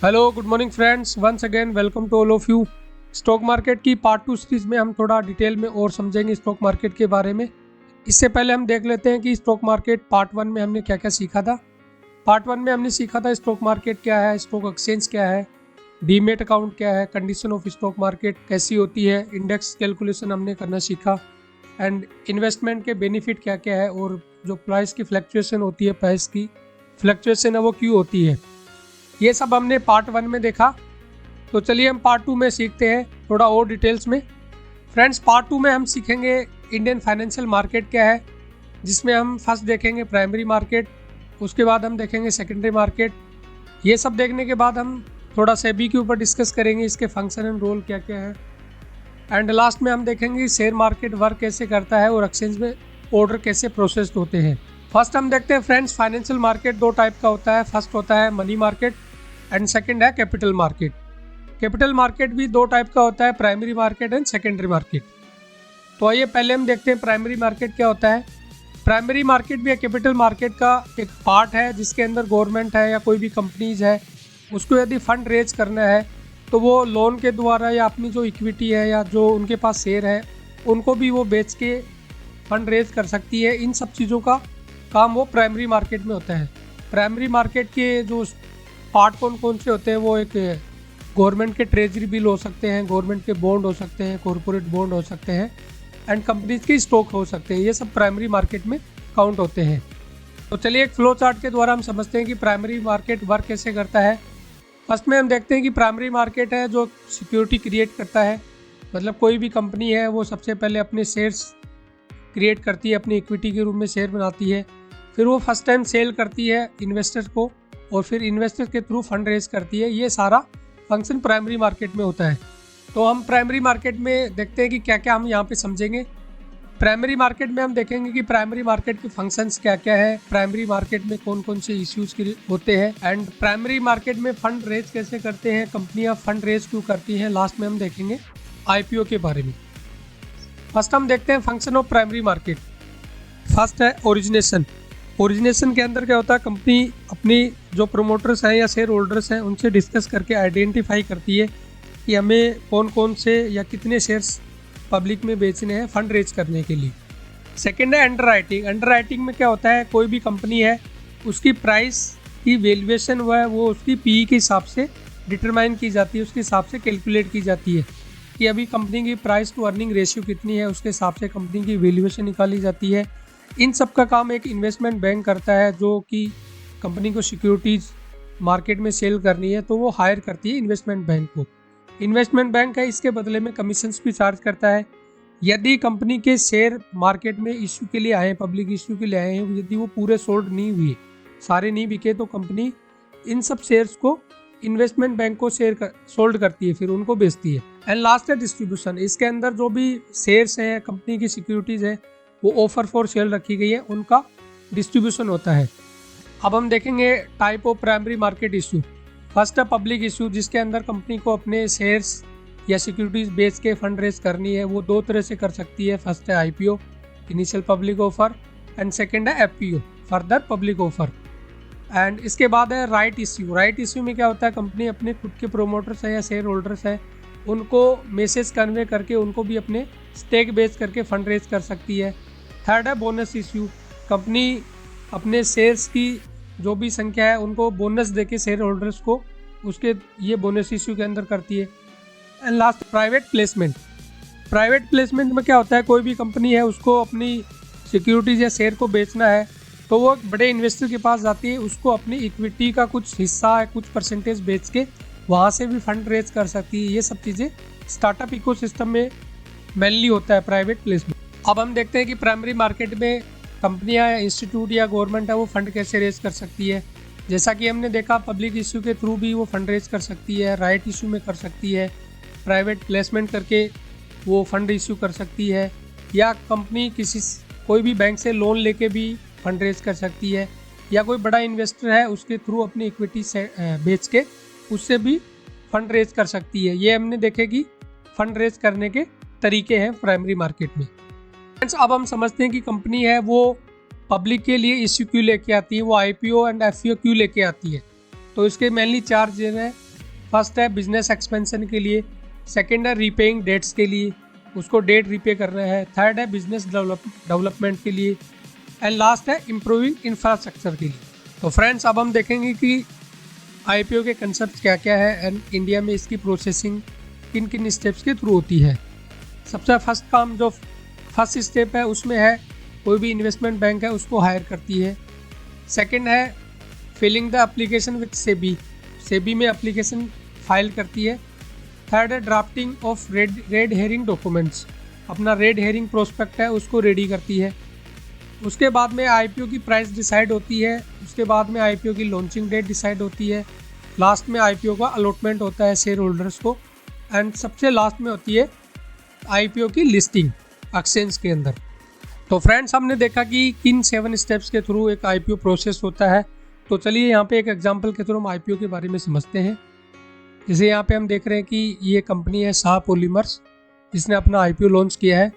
Hello good morning friends, once again welcome to all of you. Stock market की part 2 series में हम थोड़ा detail में और समझेंगे स्टॉक मार्केट के बारे में। इससे पहले हम देख लेते हैं कि स्टॉक मार्केट पार्ट 1 में हमने क्या क्या सीखा था। पार्ट 1 में हमने सीखा था स्टॉक मार्केट क्या है, स्टॉक एक्सचेंज क्या है, डीमेट अकाउंट क्या है, कंडीशन ऑफ स्टॉक मार्केट कैसी होती है, इंडेक्स कैलकुलेशन हमने करना सीखा, एंड इन्वेस्टमेंट के बेनिफिट क्या क्या है, और जो प्राइस की फ्लक्चुएशन होती है, प्राइस की फ्लक्चुएशन है वो क्यों होती है, ये सब हमने पार्ट 1 में देखा। तो चलिए हम पार्ट 2 में सीखते हैं थोड़ा और डिटेल्स में। फ्रेंड्स, पार्ट 2 में हम सीखेंगे इंडियन फाइनेंशियल मार्केट क्या है, जिसमें हम फर्स्ट देखेंगे प्राइमरी मार्केट, उसके बाद हम देखेंगे सेकेंडरी मार्केट। ये सब देखने के बाद हम थोड़ा सेबी के ऊपर डिस्कस करेंगे, इसके फंक्शन एंड रोल क्या क्या है, एंड लास्ट में हम देखेंगे शेयर मार्केट वर्क कैसे करता है और एक्सचेंज में ऑर्डर कैसे प्रोसेस्ड होते हैं। फर्स्ट हम देखते हैं फ्रेंड्स, फाइनेंशियल मार्केट दो टाइप का होता है। फर्स्ट होता है मनी मार्केट एंड सेकंड है कैपिटल मार्केट। कैपिटल मार्केट भी दो टाइप का होता है, primary market and secondary market. तो आइए पहले हम देखते हैं प्राइमरी मार्केट क्या होता है। प्राइमरी मार्केट भी कैपिटल मार्केट का एक पार्ट है, जिसके अंदर गवर्नमेंट है या कोई भी कंपनीज है, उसको यदि फंड रेज करना है तो वो लोन के द्वारा या अपनी जो इक्विटी है या जो उनके पास शेयर है उनको भी वो बेच के फंड रेज कर सकती है। इन सब चीज़ों का काम वो प्राइमरी मार्केट में होता है। प्राइमरी मार्केट के जो पार्ट कौन कौन से होते हैं, वो एक गवर्नमेंट के ट्रेजरी बिल हो सकते हैं, गवर्नमेंट के बॉन्ड हो सकते हैं, कॉरपोरेट बॉन्ड हो सकते हैं, एंड कंपनीज के स्टॉक हो सकते हैं। ये सब प्राइमरी मार्केट में काउंट होते हैं। तो चलिए एक फ्लो चार्ट के द्वारा हम समझते हैं कि प्राइमरी मार्केट वर्क कैसे करता है। फर्स्ट में हम देखते हैं कि प्राइमरी मार्केट है जो सिक्योरिटी क्रिएट करता है। मतलब कोई भी कंपनी है वो सबसे पहले अपने शेयर्स क्रिएट करती है, अपनी इक्विटी के रूप में शेयर बनाती है, फिर वो फर्स्ट टाइम सेल करती है इन्वेस्टर्स को, और फिर इन्वेस्टर के थ्रू फंड रेज करती है। ये सारा फंक्शन प्राइमरी मार्केट में होता है। तो हम प्राइमरी मार्केट में देखते हैं कि क्या क्या हम यहाँ पे समझेंगे। प्राइमरी मार्केट में हम देखेंगे कि प्राइमरी मार्केट के फंक्शंस क्या क्या है, प्राइमरी मार्केट में कौन कौन से इश्यूज होते हैं, एंड प्राइमरी मार्केट में फंड रेज कैसे करते हैं, कंपनियाँ फंड रेज क्यों करती हैं। लास्ट में हम देखेंगे IPO के बारे में। फर्स्ट हम देखते हैं function of primary market. First है ओरिजिनेशन। ओरिजिनेशन के अंदर क्या होता है, कंपनी अपनी जो प्रोमोटर्स हैं या शेयर होल्डर्स हैं उनसे डिस्कस करके आइडेंटिफाई करती है कि हमें कौन कौन से या कितने शेयर्स पब्लिक में बेचने हैं फंड रेज करने के लिए। सेकेंड है अंडर राइटिंग। अंडर राइटिंग में क्या होता है, कोई भी कंपनी है उसकी प्राइस की वैल्यूएशन वो उसकी PE के हिसाब से डिटरमाइन की जाती है, उसके हिसाब से कैलकुलेट की जाती है कि अभी कंपनी की प्राइस टू अर्निंग रेशियो कितनी है, उसके हिसाब से कंपनी की वैल्यूएशन निकाली जाती है। इन सब का काम एक इन्वेस्टमेंट बैंक करता है, जो कि कंपनी को सिक्योरिटीज़ मार्केट में सेल करनी है तो वो हायर करती है इन्वेस्टमेंट बैंक को। इन्वेस्टमेंट बैंक है, इसके बदले में कमीशंस भी चार्ज करता है। यदि कंपनी के शेयर मार्केट में इश्यू के लिए आए हैं, पब्लिक इश्यू के लिए आए हैं, यदि वो पूरे सोल्ड नहीं हुए, सारे नहीं बिके, तो कंपनी इन सब शेयर्स को इन्वेस्टमेंट बैंक को सोल्ड करती है, फिर उनको बेचती है। एंड लास्ट है डिस्ट्रीब्यूशन। इसके अंदर जो भी शेयर्स हैं, कंपनी की सिक्योरिटीज़ है, वो ऑफर फॉर सेल रखी गई है, उनका डिस्ट्रीब्यूशन होता है। अब हम देखेंगे type of primary market issue. First है पब्लिक इशू, जिसके अंदर कंपनी को अपने शेयर्स या सिक्योरिटीज़ बेच के फंड रेज करनी है। वो दो तरह से कर सकती है। फर्स्ट है IPO, initial public offer, and second है FPO, further public offer. And इसके बाद है राइट इश्यू। राइट इश्यू में क्या होता है, कंपनी अपने खुद के प्रोमोटर्स हैं या शेयर होल्डर्स हैं, उनको मैसेज कन्वे करके उनको भी अपने स्टेक बेच करके फंड रेज कर सकती है। थर्ड है बोनस इश्यू। कंपनी अपने शेयर्स की जो भी संख्या है उनको बोनस देके शेयर होल्डर्स को उसके ये बोनस इश्यू के अंदर करती है। And last private placement. Private placement में क्या होता है, कोई भी कंपनी है उसको अपनी सिक्योरिटीज या शेयर को बेचना है तो वो बड़े इन्वेस्टर के पास जाती है, उसको अपनी इक्विटी का कुछ हिस्सा है, कुछ परसेंटेज बेच के वहाँ से भी फंड रेज कर सकती है। ये सब चीज़ें स्टार्टअप इकोसिस्टम में मेनली होता है प्राइवेट प्लेसमेंट। अब हम देखते हैं कि प्राइमरी मार्केट में कंपनियां या इंस्टीट्यूट या गवर्नमेंट है वो फंड कैसे रेज कर सकती है। जैसा कि हमने देखा, पब्लिक इश्यू के थ्रू भी वो फंड रेज कर सकती है, राइट इश्यू में कर सकती है, प्राइवेट प्लेसमेंट करके वो फंड इश्यू कर सकती है, या कंपनी कोई भी बैंक से लोन लेके भी फंड रेज कर सकती है, या कोई बड़ा इन्वेस्टर है उसके थ्रू अपनी इक्विटी से बेच के उससे भी फंड रेज कर सकती है। ये हमने देखे कि फंड रेज करने के तरीके हैं प्राइमरी मार्केट में। अब हम समझते हैं कि कंपनी है वो पब्लिक के लिए इश्यू क्यों लेके आती है, वो IPO एंड FPO क्यों लेके आती है। तो इसके मेनली चार चीज़ें हैं। फर्स्ट है बिजनेस एक्सपेंशन के लिए, सेकंड है रीपेइंग डेट्स के लिए, उसको डेट रीपे करना है, थर्ड है बिजनेस डेवलपमेंट के लिए, एंड लास्ट है इम्प्रूविंग इंफ्रास्ट्रक्चर के लिए। तो फ्रेंड्स अब हम देखेंगे कि आईपीओ के कंसेप्ट क्या क्या है एंड इंडिया में इसकी प्रोसेसिंग किन किन स्टेप्स के थ्रू होती है। सबसे फर्स्ट काम जो फर्स्ट स्टेप है उसमें है कोई भी इन्वेस्टमेंट बैंक है उसको हायर करती है। सेकंड है filling the application with SEBI, SEBI में एप्लीकेशन फाइल करती है। थर्ड है drafting of red herring documents, अपना रेड हेयरिंग प्रोस्पेक्ट है उसको रेडी करती है। उसके बाद में आईपीओ की प्राइस डिसाइड होती है, उसके बाद में आईपीओ की लॉन्चिंग डेट डिसाइड होती है, लास्ट में आईपीओ का अलॉटमेंट होता है शेयर होल्डर्स को, एंड सबसे लास्ट में होती है आईपीओ की लिस्टिंग एक्सचेंज के अंदर। तो फ्रेंड्स हमने देखा कि किन 7 स्टेप्स के थ्रू एक आईपीओ प्रोसेस होता है। तो चलिए यहाँ पे एक एग्जांपल के थ्रू हम आईपीओ के बारे में समझते हैं। जैसे यहाँ पे हम देख रहे हैं कि ये कंपनी है शाह पॉलीमर्स, जिसने अपना आईपीओ लॉन्च किया है,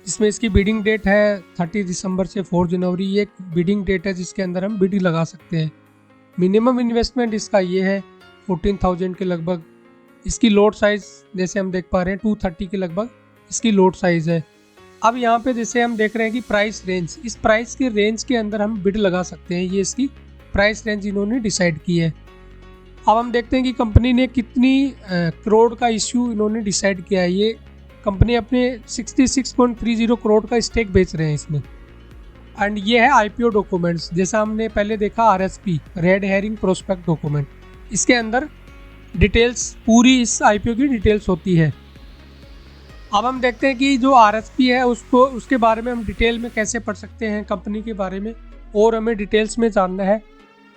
जिसमें इसकी बिडिंग डेट है 30 दिसंबर से 4 जनवरी। ये एक बिडिंग डेट है जिसके अंदर हम बिड लगा सकते हैं। मिनिमम इन्वेस्टमेंट इसका ये है 14,000 के लगभग। इसकी लोड साइज़ जैसे हम देख पा रहे हैं 230 के लगभग इसकी लोड साइज़ है। अब यहाँ पे जैसे हम देख रहे हैं कि प्राइस रेंज, इस प्राइस के रेंज के अंदर हम बिड लगा सकते हैं। ये इसकी प्राइस रेंज इन्होंने डिसाइड की है। अब हम देखते हैं कि कंपनी ने कितनी करोड़ का इश्यू इन्होंने डिसाइड किया है। ये कंपनी अपने 66.30 करोड़ का स्टेक बेच रहे हैं इसमें। एंड ये है आईपीओ डॉक्यूमेंट्स, जैसा हमने पहले देखा RSP, red herring prospect document. इसके अंदर डिटेल्स, पूरी इस आईपीओ की डिटेल्स होती है। अब हम देखते हैं कि जो आरएसपी है उसके बारे में हम डिटेल में कैसे पढ़ सकते हैं कंपनी के बारे में, और हमें डिटेल्स में जानना है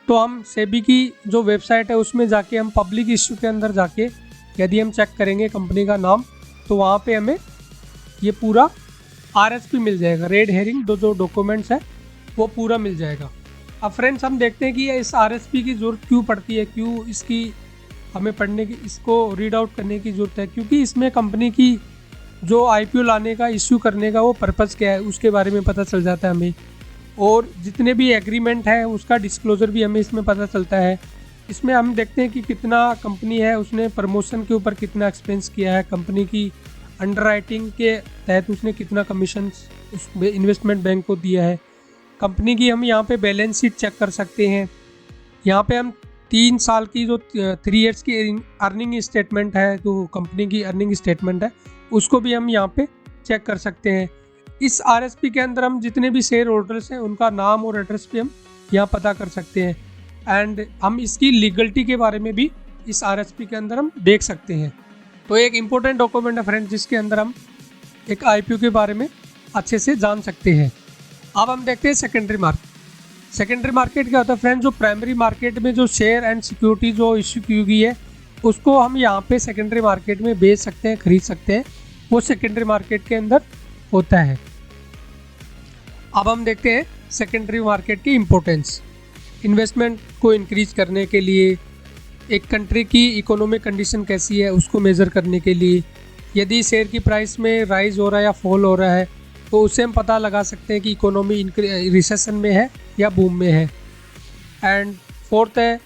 तो हम सेबी की जो वेबसाइट है उसमें जाके हम पब्लिक इश्यू के अंदर जाके यदि हम चेक करेंगे कंपनी का नाम, तो वहाँ पे हमें ये पूरा आरएसपी मिल जाएगा, रेड हेयरिंग जो डॉक्यूमेंट्स है वो पूरा मिल जाएगा। अब फ्रेंड्स हम देखते हैं कि इस आरएसपी की ज़रूरत क्यों पड़ती है, क्यों इसकी हमें पढ़ने की, इसको रीड आउट करने की ज़रूरत है। क्योंकि इसमें कंपनी की जो आईपीओ लाने का, इश्यू करने का वो पर्पज़ क्या है उसके बारे में पता चल जाता है हमें, और जितने भी एग्रीमेंट है उसका डिस्क्लोज़र भी हमें इसमें पता चलता है। इसमें हम देखते हैं कि कितना कंपनी है उसने प्रमोशन के ऊपर कितना एक्सपेंस किया है, कंपनी की अंडरराइटिंग के तहत उसने कितना कमीशन उस इन्वेस्टमेंट बैंक को दिया है। कंपनी की हम यहाँ पे बैलेंस शीट चेक कर सकते हैं। यहाँ पे हम 3 साल की जो 3 ईयर्स की अर्निंग स्टेटमेंट है, जो कंपनी की अर्निंग स्टेटमेंट है, उसको भी हम यहाँ पे चेक कर सकते हैं। इस आरएसपी के अंदर हम जितने भी शेयर होल्डर्स हैं उनका नाम और एड्रेस भी हम यहाँ पता कर सकते हैं। एंड हम इसकी लीगलिटी के बारे में भी इस आरएसपी के अंदर हम देख सकते हैं। तो एक इम्पोर्टेंट डॉक्यूमेंट है फ्रेंड, जिसके अंदर हम एक आईपीओ के बारे में अच्छे से जान सकते हैं। अब हम देखते हैं सेकेंडरी मार्केट। सेकेंडरी मार्केट क्या होता है फ्रेंड, जो प्राइमरी मार्केट में जो शेयर एंड सिक्योरिटी जो इश्यू की हुई है उसको हम यहाँ पे सेकेंडरी मार्केट में बेच सकते हैं, खरीद सकते हैं, वो सेकेंडरी मार्केट के अंदर होता है। अब हम देखते हैं सेकेंडरी मार्केट की इम्पोर्टेंस। इन्वेस्टमेंट को इंक्रीज करने के लिए, एक कंट्री की इकोनॉमिक कंडीशन कैसी है उसको मेज़र करने के लिए, यदि शेयर की प्राइस में राइज हो रहा है या फॉल हो रहा है तो उससे हम पता लगा सकते हैं कि इकोनॉमी रिसेशन में है या बूम में है। एंड फोर्थ है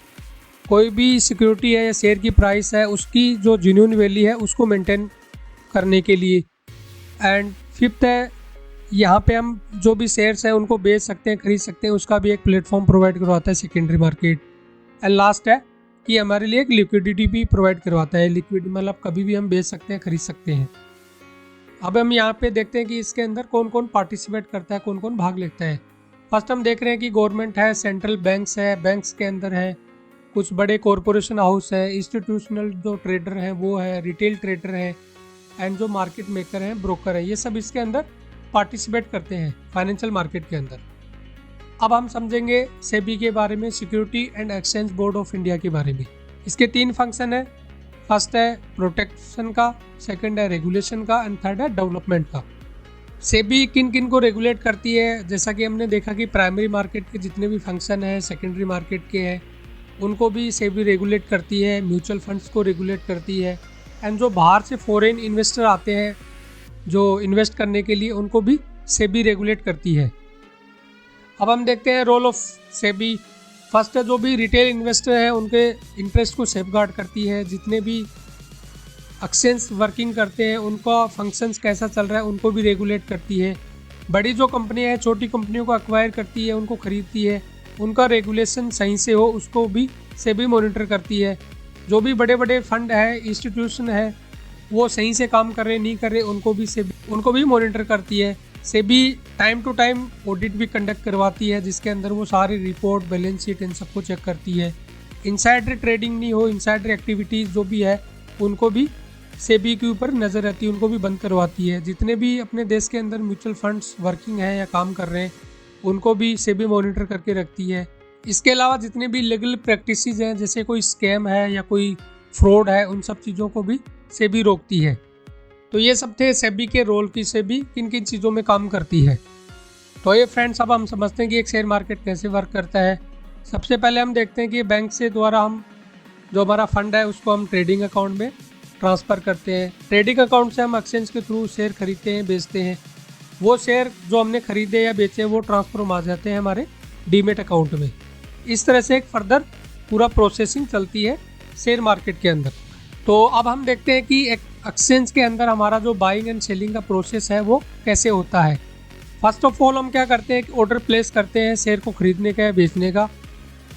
कोई भी सिक्योरिटी है या शेयर की प्राइस है उसकी जो जेन्युइन वैल्यू है उसको मेंटेन करने के लिए। एंड फिफ्थ है यहाँ पे हम जो भी शेयर्स हैं उनको बेच सकते हैं, खरीद सकते हैं, उसका भी एक प्लेटफॉर्म प्रोवाइड करवाता है सेकेंडरी मार्केट। एंड लास्ट है कि हमारे लिए एक लिक्विडिटी भी प्रोवाइड करवाता है। लिक्विड मतलब कभी भी हम बेच सकते हैं, खरीद सकते हैं। अब हम यहाँ पे देखते हैं कि इसके अंदर कौन कौन पार्टिसिपेट करता है, कौन कौन भाग लेता है। फर्स्ट हम देख रहे हैं कि गवर्नमेंट है, सेंट्रल बैंक्स है, बैंक्स के अंदर है कुछ बड़े कॉरपोरेशन हाउस है, इंस्टीट्यूशनल जो ट्रेडर हैं वो है, रिटेल ट्रेडर है, एंड जो मार्केट मेकर हैं, ब्रोकर है, ये सब इसके अंदर पार्टिसिपेट करते हैं फाइनेंशियल मार्केट के अंदर। अब हम समझेंगे सेबी के बारे में, security and exchange board of India के बारे में। इसके 3 फंक्शन है। फर्स्ट है प्रोटेक्शन का, सेकंड है रेगुलेशन का, एंड थर्ड है डेवलपमेंट का। सेबी किन किन को रेगुलेट करती है, जैसा कि हमने देखा कि प्राइमरी मार्केट के जितने भी फंक्शन हैं, सेकेंडरी मार्केट के हैं, उनको भी सेबी रेगुलेट करती है, म्यूचुअल फंड्स को रेगुलेट करती है, एंड जो बाहर से फॉरेन इन्वेस्टर आते हैं जो इन्वेस्ट करने के लिए, उनको भी सेबी रेगुलेट करती है। अब हम देखते हैं रोल ऑफ सेबी। फर्स्ट है जो भी रिटेल इन्वेस्टर है उनके इंटरेस्ट को सेफगार्ड करती है। जितने भी एक्सचेंज वर्किंग करते हैं उनका फंक्शंस कैसा चल रहा है उनको भी रेगुलेट करती है। बड़ी जो कंपनियां हैं छोटी कंपनियों को एक्वायर करती है, उनको खरीदती है, उनका रेगुलेशन सही से हो उसको भी सेबी मॉनिटर करती है। जो भी बड़े बड़े फंड है, इंस्टीट्यूशन है, वो सही से काम कर रहे नहीं कर रहे उनको भी मॉनिटर करती है। SEBI time to time audit भी कंडक्ट करवाती है जिसके अंदर वो सारी रिपोर्ट, बैलेंस शीट इन सबको चेक करती है। इनसाइडर ट्रेडिंग नहीं हो, इनसाइडर एक्टिविटीज़ जो भी है उनको भी सेबी के ऊपर नज़र रहती है, उनको भी बंद करवाती है। जितने भी अपने देश के अंदर म्यूचुअल फंड्स वर्किंग हैं या काम कर रहे हैं उनको भी सेबी मॉनिटर करके रखती है। इसके अलावा जितने भी लीगल प्रैक्टिसेस हैं, जैसे कोई स्कैम है या कोई फ्रॉड है, उन सब चीज़ों को भी सेबी रोकती है। तो ये सब थे सेबी के रोल की सेबी किन किन चीज़ों में काम करती है। तो ये फ्रेंड्स अब हम समझते हैं कि एक शेयर मार्केट कैसे वर्क करता है। सबसे पहले हम देखते हैं कि बैंक से द्वारा हम जो हमारा फंड है उसको हम ट्रेडिंग अकाउंट में ट्रांसफ़र करते हैं। ट्रेडिंग अकाउंट से हम एक्सचेंज के थ्रू शेयर खरीदते हैं, बेचते हैं। वो शेयर जो हमने खरीदे या बेचे वो ट्रांसफ़र आ जाते हैं हमारे डीमेट अकाउंट में। इस तरह से एक फर्दर पूरा प्रोसेसिंग चलती है शेयर मार्केट के अंदर। तो अब हम देखते हैं कि एक एक्सचेंज के अंदर हमारा जो बाइंग एंड सेलिंग का प्रोसेस है वो कैसे होता है। फर्स्ट ऑफ ऑल हम क्या करते हैं कि ऑर्डर प्लेस करते हैं शेयर को खरीदने का या बेचने का।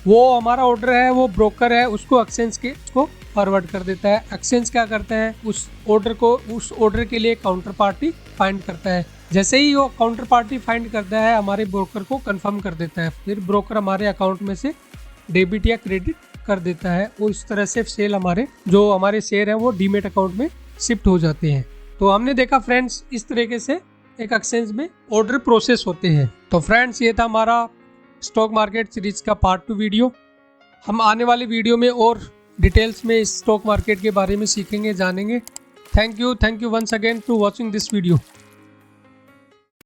वो हमारा ऑर्डर है, वो ब्रोकर है, उसको एक्सचेंज के उसको फॉरवर्ड कर देता है। एक्सचेंज क्या करता है, उस ऑर्डर के लिए काउंटर पार्टी फाइंड करता है। जैसे ही वो काउंटर पार्टी फाइंड करता है हमारे ब्रोकर को कंफर्म कर देता है, फिर ब्रोकर हमारे अकाउंट में से डेबिट या क्रेडिट कर देता है और इस तरह से हमारे शेयर हैं वो डीमेट अकाउंट में शिफ्ट हो जाते हैं। तो हमने देखा फ्रेंड्स इस तरीके से एक एक्सचेंज में ऑर्डर प्रोसेस होते हैं। तो फ्रेंड्स ये था हमारा स्टॉक मार्केट सीरीज का पार्ट 2 वीडियो। हम आने वाले वीडियो में और डिटेल्स में इस स्टॉक मार्केट के बारे में सीखेंगे, जानेंगे। Thank you once again to watching this video.